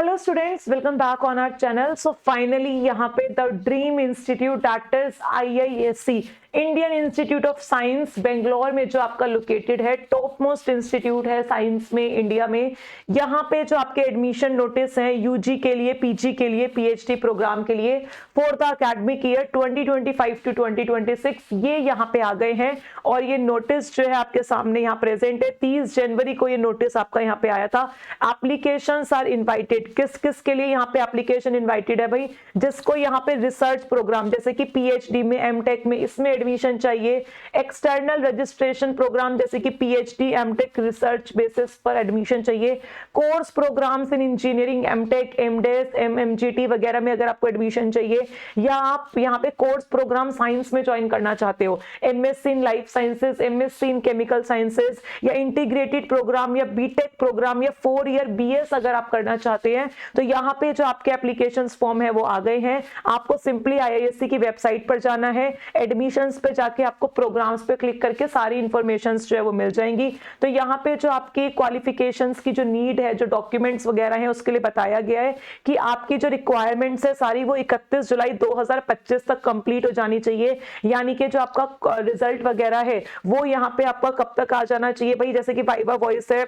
Hello students, welcome back on our channel. So finally यहाँ पे the dream institute that is IISc Indian Institute of Science Bangalore में जो आपका located है, top most institute है science में इंडिया में। यहाँ पे जो आपके एडमिशन नोटिस हैं यूजी के लिए, पीजी के लिए, पीएचडी प्रोग्राम के लिए for the academic year 2025 to 2026 ये यहाँ पे आ गए हैं। और ये नोटिस जो है आपके सामने यहाँ प्रेजेंट है। 30 जनवरी को ये नोटिस आपका यहाँ पे आया था। Applications are invited. किस किस के लिए यहाँ पे एप्लीकेशन इनवाइटेड है भाई? जिसको यहाँ पे रिसर्च प्रोग्राम जैसे कि पीएचडी में, एमटेक में, इसमें एडमिशन चाहिए। एक्सटर्नल रजिस्ट्रेशन प्रोग्राम जैसे कि पीएचडी, एमटेक, रिसर्च बेसिस पर एडमिशन चाहिए। Course programmes in engineering, MTech, MDes, MMGT वगैरह में अगर आपको एडमिशन चाहिए, या आप यहाँ पे कोर्स प्रोग्राम साइंस में ज्वाइन करना चाहते हो, MSc in life sciences, MSc in chemical sciences, या इंटीग्रेटेड प्रोग्राम, या बीटेक प्रोग्राम, या 4 ईयर बीएस अगर आप करना चाहते हैं, तो यहाँ पे जो आपके एप्लीकेशन फॉर्म है वो आ गए हैं। आपको सिंपली IISc की वेबसाइट पर जाना है, एडमिशंस पे जाके आपको प्रोग्राम्स पे क्लिक करके सारी इंफॉर्मेशंस जो है वो मिल जाएंगी। तो यहाँ पे जो आपकी क्वालिफिकेशंस की जो नीड है, जो डॉक्यूमेंट्स वगैरह हैं, उसके लिए बताया गया है कि आपकी जो रिक्वायरमेंट्स है सारी वो 31 जुलाई 2025 तक कंप्लीट हो जानी चाहिए। यानी कि जो आपका रिजल्ट वगैरह है वो यहाँ पे आपका कब तक आ जाना चाहिए भाई? जैसे कि वाइवा वॉइस है,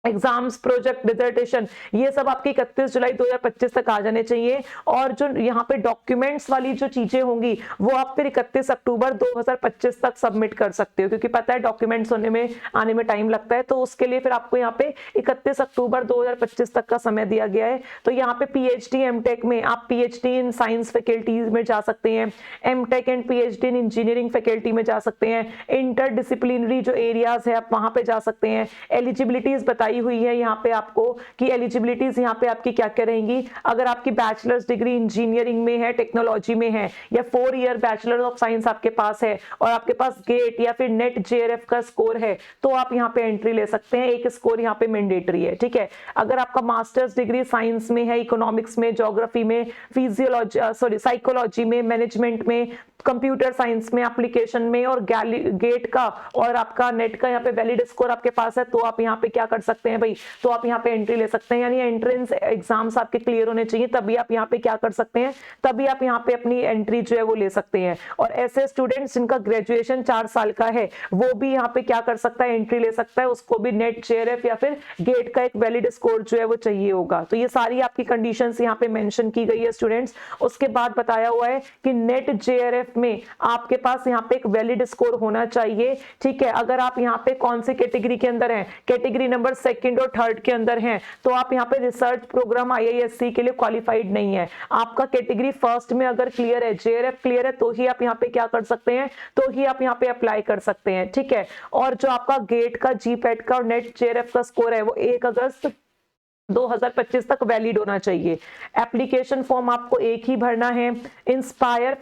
एग्जाम्स, प्रोजेक्ट, डिसर्टेशन, ये सब आपकी 31 जुलाई 2025 तक आ जाने चाहिए। और जो यहाँ पे डॉक्यूमेंट्स वाली जो चीजें होंगी वो आप फिर 31 अक्टूबर 2025 तक सबमिट कर सकते हो, क्योंकि पता है डॉक्यूमेंट्स होने में, आने में टाइम लगता है। तो उसके लिए फिर आपको यहाँ पे 31 अक्टूबर 2025 तक का समय दिया गया है। तो यहाँ पे पीएचडी, एमटेक में आप पीएचडी इन साइंस फैकल्टीज में जा सकते हैं, MTech and PhD in engineering faculty में जा सकते हैं, इंटरडिसिप्लिनरी जो एरियाज है आप वहां पे जा सकते हैं। एलिजिबिलिटीज बताई हुई है यहाँ पे आपको कि एलिजिबिलिटीज यहाँ पे आपकी क्या क्या रहेंगी। अगर आपकी बैचलर्स डिग्री इंजीनियरिंग में है, टेक्नोलॉजी में है, या 4 ईयर बैचलर ऑफ साइंस आपके पास है, और आपके पास गेट या फिर नेट जेआरएफ का स्कोर है, तो आप यहाँ पे एंट्री ले सकते हैं। एक स्कोर यहाँ पे मैंडेटरी है, ठीक है। अगर आपका मास्टर्स डिग्री साइंस में है, इकोनॉमिक्स में, ज्योग्राफी में, फिजियोलॉजी, साइकोलॉजी में, मैनेजमेंट में, कंप्यूटर साइंस में, एप्लीकेशन में, और गेट का और आपका नेट का यहाँ पे वैलिड स्कोर आपके पास है, तो आप यहाँ पे क्या कर सकते हैं भाई? तो आप यहाँ पे एंट्री ले सकते हैं। यानी एंट्रेंस एग्जाम्स आपके क्लियर होने चाहिए, तभी आप यहाँ पे क्या कर सकते हैं, तभी आप यहाँ पे अपनी एंट्री जो है वो ले सकते हैं। और ऐसे स्टूडेंट्स जिनका ग्रेजुएशन 4 साल का है वो भी यहाँ पे क्या कर सकता है, एंट्री ले सकता है। उसको भी नेट जेआरएफ या फिर गेट का एक वैलिड स्कोर जो है वो चाहिए होगा। तो ये सारी आपकी कंडीशंस यहाँ पे मेंशन की गई है स्टूडेंट्स। उसके बाद बताया हुआ है कि नेट जेआरएफ में आपके पास यहाँ पे एक वैलिड स्कोर होना चाहिए, ठीक है। अगर आप यहाँ पे कौन से कैटेगरी के अंदर हैं, कैटेगरी नंबर 2nd और 3rd के अंदर हैं, तो आप यहाँ पे रिसर्च प्रोग्राम IISc के लिए क्वालिफाइड नहीं है। आपका कैटेगरी 1st में अगर क्लियर है, जेआरएफ क्लियर है, तो ही आप यहाँ पे क्या कर सकते हैं, तो ही आप यहाँ पे अप्लाई कर सकते हैं, ठीक है। और जो आपका गेट का, जीपैट का और नेट जेआरएफ का स्कोर है वो 1 अगस्त 2025 तक वैलिड होना चाहिए। एप्लीकेशन फॉर्म आपको एक ही भरना है। इंस्पायर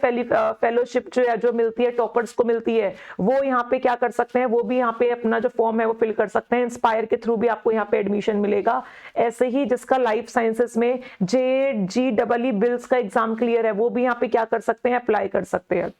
फेलोशिप जो है, जो मिलती है, टॉपर्स को मिलती है, वो यहाँ पे क्या कर सकते हैं, वो भी यहाँ पे अपना जो फॉर्म है वो फिल कर सकते हैं। इंस्पायर के थ्रू भी आपको यहाँ पे एडमिशन मिलेगा। ऐसे ही जिसका लाइफ साइंसेस में JEE बिल्स का एग्जाम क्लियर है, वो भी यहाँ पे क्या कर सकते हैं, अप्लाई कर सकते हैं,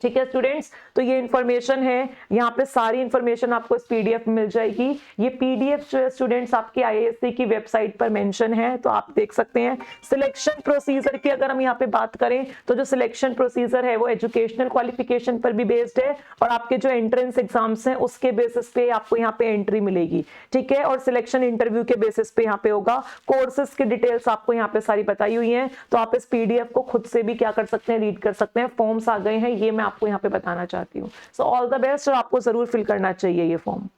ठीक है स्टूडेंट्स। तो ये इंफॉर्मेशन है, यहाँ पे सारी इंफॉर्मेशन आपको इस पीडीएफ में मिल जाएगी। ये पीडीएफ जो है स्टूडेंट्स आपकी IISc की वेबसाइट पर मेंशन है, तो आप देख सकते हैं। सिलेक्शन प्रोसीजर की अगर हम यहाँ पे बात करें, तो जो सिलेक्शन प्रोसीजर है वो एजुकेशनल क्वालिफिकेशन पर भी बेस्ड है, और आपके जो एंट्रेंस एग्जाम्स हैं उसके बेसिस पे आपको यहाँ पे एंट्री मिलेगी, ठीक है। और सिलेक्शन इंटरव्यू के बेसिस पे यहाँ पे होगा। कोर्सेज की डिटेल्स आपको यहाँ पे सारी बताई हुई है, तो आप इस पीडीएफ को खुद से भी क्या कर सकते हैं, रीड कर सकते हैं। फॉर्म्स आ गए हैं, ये मैं आपको यहाँ पे बताना चाहती हूँ। सो ऑल द बेस्ट, और आपको जरूर फिल करना चाहिए ये फॉर्म।